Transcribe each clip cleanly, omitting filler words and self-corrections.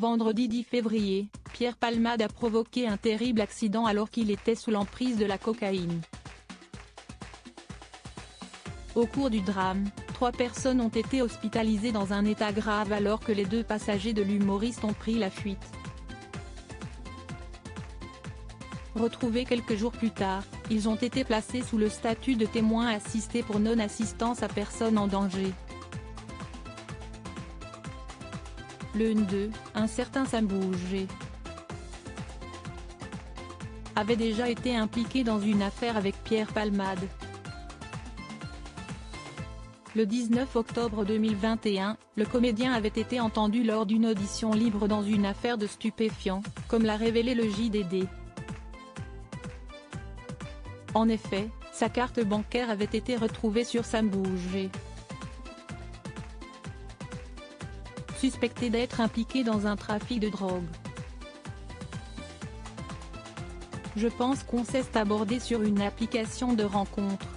vendredi 10 février, Pierre Palmade a provoqué un terrible accident alors qu'il était sous l'emprise de la cocaïne. Au cours du drame, 3 personnes ont été hospitalisées dans un état grave alors que les 2 passagers de l'humoriste ont pris la fuite. Retrouvés quelques jours plus tard, ils ont été placés sous le statut de témoins assistés pour non-assistance à personne en danger. Le N2, un certain Sambou G, avait déjà été impliqué dans une affaire avec Pierre Palmade. Le 19 octobre 2021, le comédien avait été entendu lors d'une audition libre dans une affaire de stupéfiants, comme l'a révélé le JDD. En effet, sa carte bancaire avait été retrouvée sur Sambou G. Suspecté d'être impliqué dans un trafic de drogue. Je pense qu'on s'est abordé sur une application de rencontre.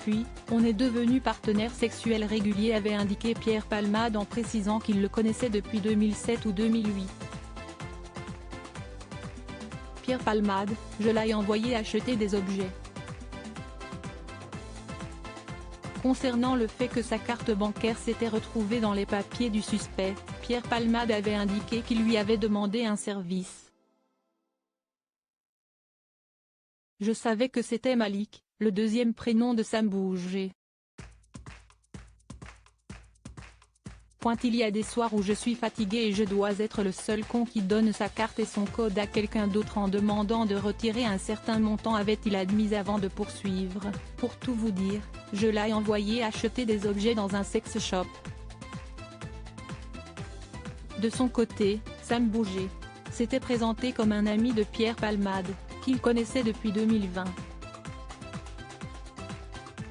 Puis, on est devenu partenaire sexuel régulier, avait indiqué Pierre Palmade en précisant qu'il le connaissait depuis 2007 ou 2008. Pierre Palmade, je l'ai envoyé acheter des objets. Concernant le fait que sa carte bancaire s'était retrouvée dans les papiers du suspect, Pierre Palmade avait indiqué qu'il lui avait demandé un service. Je savais que c'était Malik, le deuxième prénom de Sambou G. Il y a des soirs où je suis fatigué et je dois être le seul con qui donne sa carte et son code à quelqu'un d'autre en demandant de retirer un certain montant, avait-il admis avant de poursuivre. Pour tout vous dire, je l'ai envoyé acheter des objets dans un sex shop. De son côté, Sambou G s'était présenté comme un ami de Pierre Palmade, qu'il connaissait depuis 2020.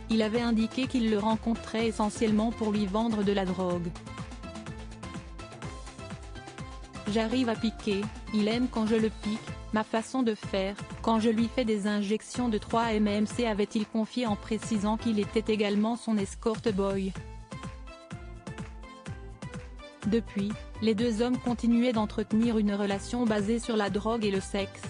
Il avait indiqué qu'il le rencontrait essentiellement pour lui vendre de la drogue. J'arrive à piquer, il aime quand je le pique, ma façon de faire, quand je lui fais des injections de 3 MMC, avait-il confié en précisant qu'il était également son escort boy. Depuis, les 2 hommes continuaient d'entretenir une relation basée sur la drogue et le sexe.